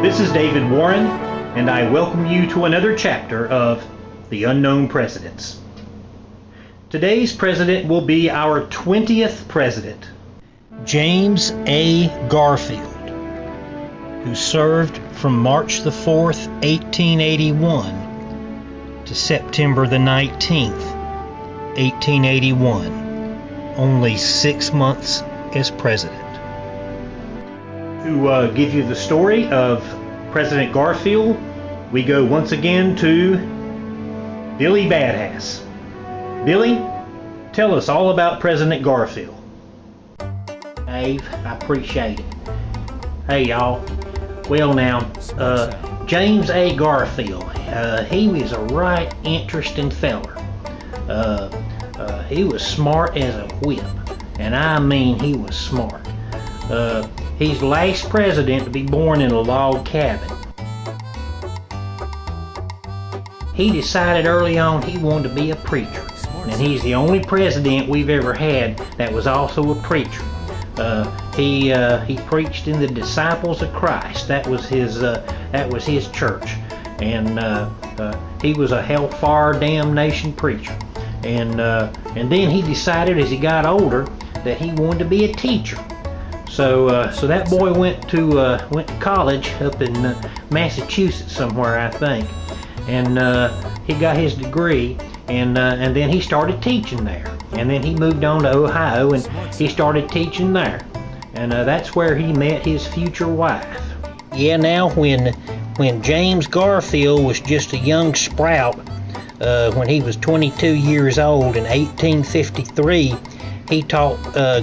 This is David Warren, and I welcome you to another chapter of The Unknown Presidents. Today's president will be our 20th president, James A. Garfield, who served from March the 4th, 1881 to September the 19th, 1881, only 6 months as president. To give you the story of President Garfield, we go once again to Billy Badass. Billy, tell us all about President Garfield. Dave, I appreciate it. Hey y'all, well now, James A. Garfield, he was a right interesting feller. He was smart as a whip, and I mean he was smart. He's the last president to be born in a log cabin. He decided early on he wanted to be a preacher, and he's the only president we've ever had that was also a preacher. He preached in the Disciples of Christ. That was his church, and he was a hellfire damnation preacher. And then he decided as he got older that he wanted to be a teacher. So that boy went to college up in Massachusetts somewhere, I think, and he got his degree, and then he started teaching there, and then he moved on to Ohio and he started teaching there, and that's where he met his future wife. Yeah, now when James Garfield was just a young sprout, when he was 22 years old in 1853, he taught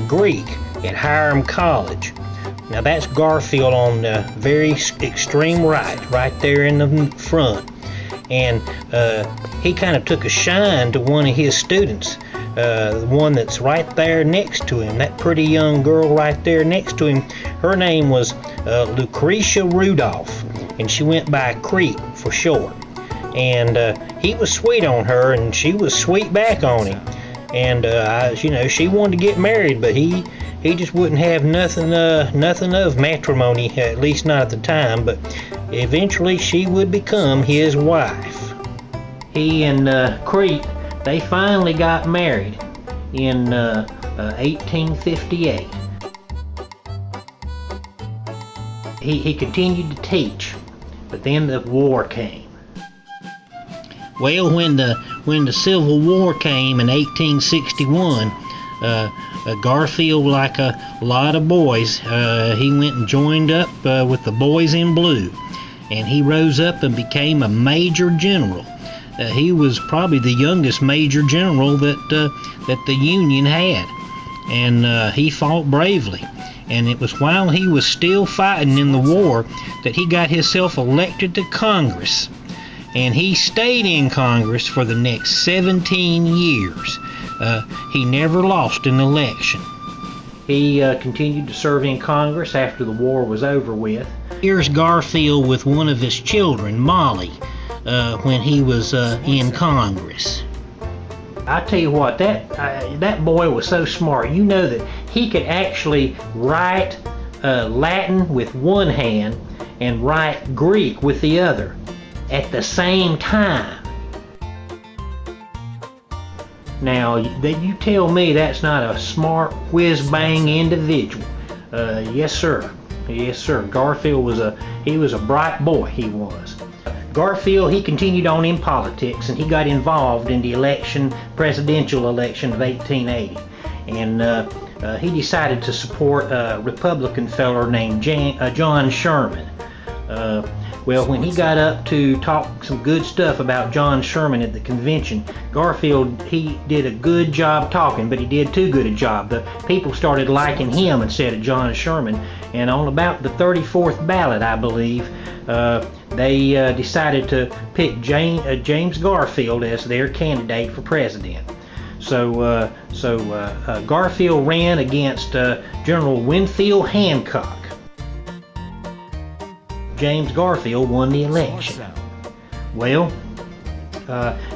Greek at Hiram College. Now that's Garfield on the very extreme right there in the front. And he kind of took a shine to one of his students, the one that's right there next to him, that pretty young girl right there next to him. Her name was Lucretia Rudolph, and she went by Creek for short. And he was sweet on her, and she was sweet back on him. And she wanted to get married, but he just wouldn't have nothing of matrimony, at least not at the time. But eventually she would become his wife. He and Creek, they finally got married in 1858. He continued to teach, but then the war came. Well, when the Civil War came in 1861, Garfield, like a lot of boys, he went and joined up with the boys in blue, and he rose up and became a major general. He was probably the youngest major general that the Union had, and he fought bravely. And it was while he was still fighting in the war that he got himself elected to Congress. And he stayed in Congress for the next 17 years. He never lost an election. He continued to serve in Congress after the war was over with. Here's Garfield with one of his children, Molly, when he was in Congress. I tell you what, that boy was so smart. You know that he could actually write Latin with one hand and write Greek with the other at the same time. Now, you tell me that's not a smart, whiz-bang individual. Yes, sir. Yes, sir. Garfield was a bright boy, he was. Garfield, he continued on in politics, and he got involved in the presidential election of 1880. And he decided to support a Republican feller named John Sherman. Well, when he got up to talk some good stuff about John Sherman at the convention, Garfield, he did a good job talking, but he did too good a job. The people started liking him instead of John Sherman, and on about the 34th ballot, I believe, they decided to pick James Garfield as their candidate for president. So Garfield ran against General Winfield Hancock. James Garfield won the election. Well,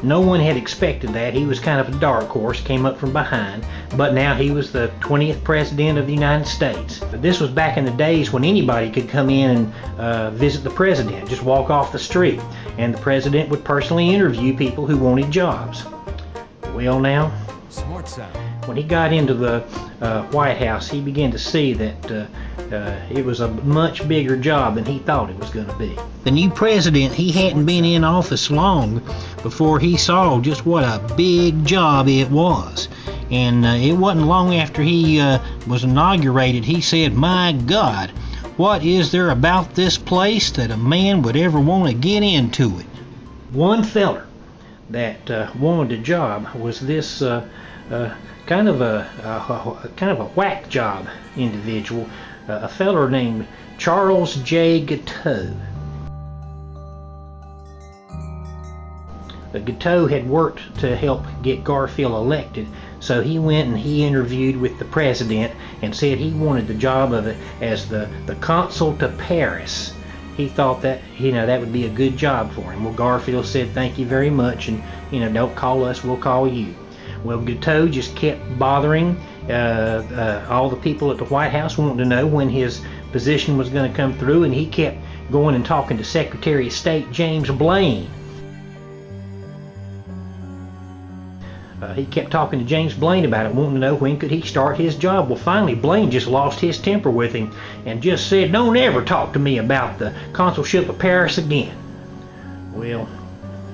No one had expected that. He was kind of a dark horse, came up from behind, but now he was the 20th president of the United States. This was back in the days when anybody could come in and visit the president, just walk off the street, and the president would personally interview people who wanted jobs. Well, now, Smart sound. when he got into the White House, he began to see that it was a much bigger job than he thought it was going to be. The new president, he hadn't been in office long before he saw just what a big job it was. And it wasn't long after he was inaugurated, he said, "My God, what is there about this place that a man would ever want to get into it?" One feller that wanted a job was this kind of a whack job individual, a feller named Charles J. Guiteau. Guiteau had worked to help get Garfield elected, so he went and he interviewed with the president and said he wanted the job of it as the consul to Paris. He thought that that would be a good job for him. Well, Garfield said thank you very much, and don't call us, we'll call you. Well, Guiteau just kept bothering all the people at the White House, wanting to know when his position was going to come through, and he kept going and talking to Secretary of State James Blaine. He kept talking to James Blaine about it, wanting to know when could he start his job. Well, finally, Blaine just lost his temper with him and just said, "Don't ever talk to me about the consulship of Paris again." Well,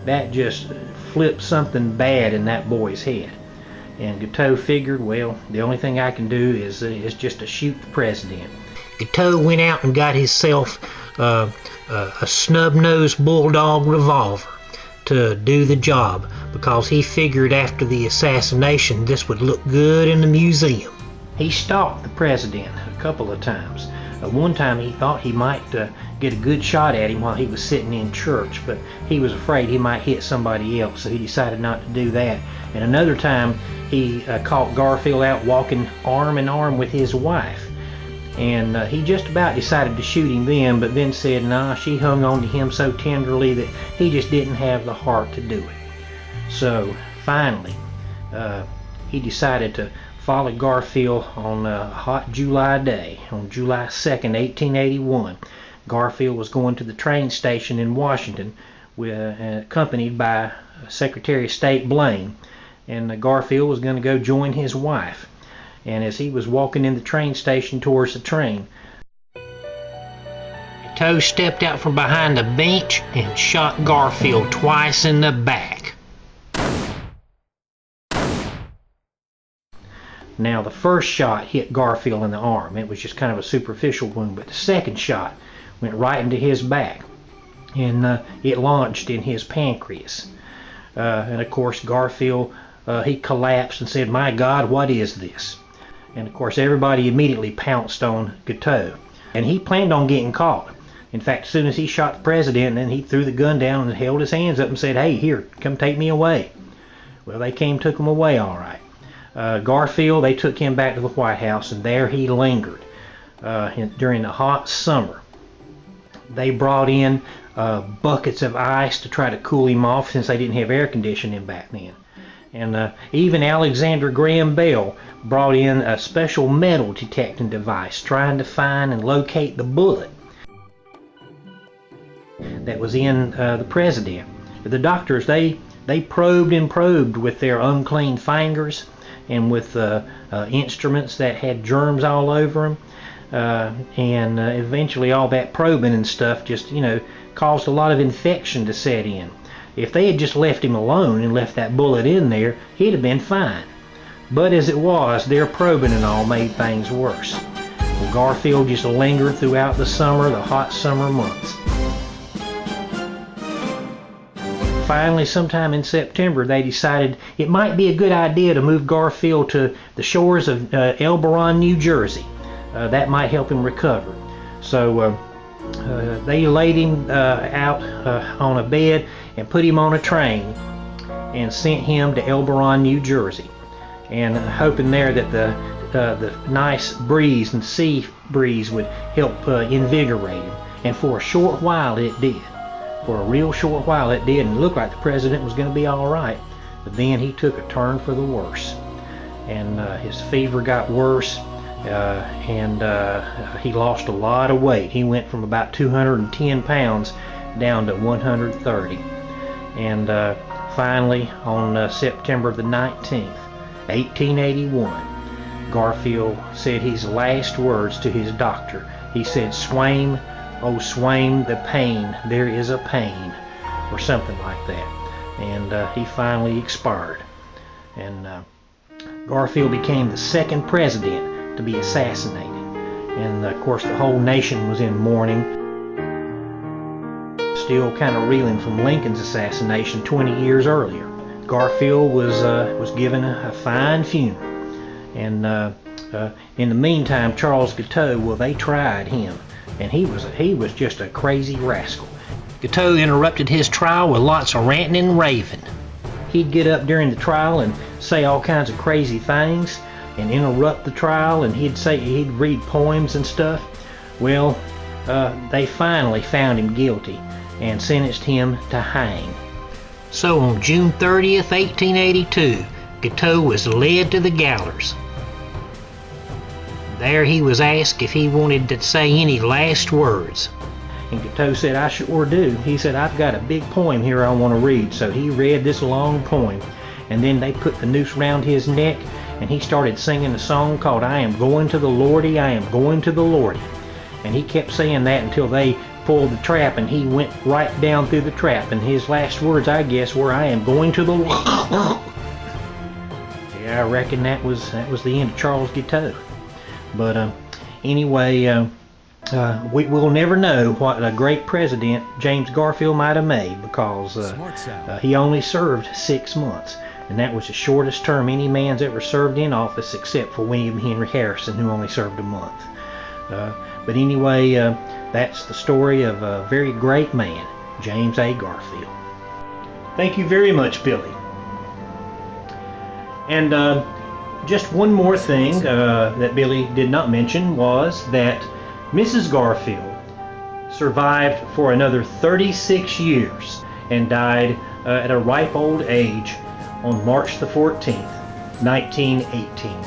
that just flipped something bad in that boy's head. And Guiteau figured, well, the only thing I can do is just to shoot the president. Guiteau went out and got himself a snub-nosed bulldog revolver to do the job, because he figured after the assassination this would look good in the museum. He stalked the president a couple of times. One time he thought he might get a good shot at him while he was sitting in church, but he was afraid he might hit somebody else, so he decided not to do that. And another time he caught Garfield out walking arm in arm with his wife, and he just about decided to shoot him then, but then said nah, she hung on to him so tenderly that he just didn't have the heart to do it. So finally he decided to follow Garfield on a hot July day, on July 2nd, 1881. Garfield was going to the train station in Washington, accompanied by Secretary of State Blaine, and Garfield was going to go join his wife. And as he was walking in the train station towards the train, Guiteau stepped out from behind the bench and shot Garfield twice in the back. Now, the first shot hit Garfield in the arm. It was just kind of a superficial wound, but the second shot went right into his back, and it launched in his pancreas. And of course, Garfield, he collapsed and said, "My God, what is this?" And of course, everybody immediately pounced on Guiteau, and he planned on getting caught. In fact, as soon as he shot the president, then he threw the gun down and held his hands up and said, "Hey, here, come take me away." Well, they took him away all right. Garfield, they took him back to the White House, and there he lingered during the hot summer. They brought in buckets of ice to try to cool him off, since they didn't have air conditioning back then. And even Alexander Graham Bell brought in a special metal detecting device, trying to find and locate the bullet that was in the president. The doctors, they probed and probed with their unclean fingers and with instruments that had germs all over them, and eventually all that probing and stuff just caused a lot of infection to set in. If they had just left him alone and left that bullet in there, he'd have been fine. But as it was, their probing and all made things worse. Well, Garfield just lingered throughout the summer, the hot summer months. Finally, sometime in September, they decided it might be a good idea to move Garfield to the shores of Elberon, New Jersey. That might help him recover. So they laid him out on a bed and put him on a train and sent him to Elberon, New Jersey, and hoping there that the nice breeze and sea breeze would help invigorate him. And for a short while it did. For a real short while it did, and it looked like the president was going to be all right. But then he took a turn for the worse, and his fever got worse, and he lost a lot of weight. He went from about 210 pounds down to 130. And finally, on September the 19th, 1881, Garfield said his last words to his doctor. He said, "Swaim, oh Swaim, the pain, there is a pain," or something like that. And he finally expired. And Garfield became the second president to be assassinated. And of course the whole nation was in mourning, still kind of reeling from Lincoln's assassination 20 years earlier. Garfield was given a fine funeral. And in the meantime, Charles Guiteau, well, they tried him, and he was just a crazy rascal. Guiteau interrupted his trial with lots of ranting and raving. He'd get up during the trial and say all kinds of crazy things and interrupt the trial, and he'd read poems and stuff. Well, they finally found him guilty and sentenced him to hang. So on June 30th, 1882, Guiteau was led to the gallows. There he was asked if he wanted to say any last words. And Guiteau said, "I sure do." He said, "I've got a big poem here I want to read." So he read this long poem, and then they put the noose around his neck, and he started singing a song called "I Am Going to the Lordy, I Am Going to the Lordy." And he kept saying that until they pulled the trap, and he went right down through the trap. And his last words, I guess, were, "I am going to the Lordy." Yeah, I reckon that was the end of Charles Guiteau. But anyway, we'll never know what a great president James Garfield might have made, because he only served 6 months, and that was the shortest term any man's ever served in office, except for William Henry Harrison, who only served a month. But anyway, that's the story of a very great man, James A. Garfield. Thank you very much, Billy. And just one more thing that Billy did not mention was that Mrs. Garfield survived for another 36 years and died at a ripe old age on March the 14th, 1918.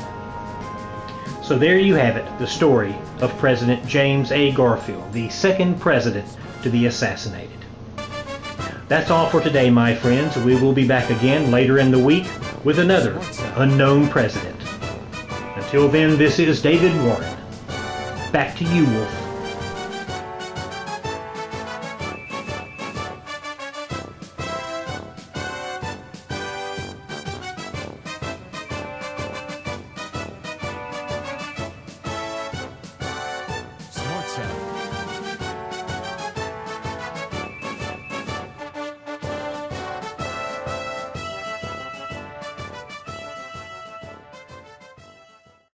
So there you have it, the story of President James A. Garfield, the second president to be assassinated. That's all for today, my friends. We will be back again later in the week with another unknown president. Until then, this is David Warren. Back to you, Wolf.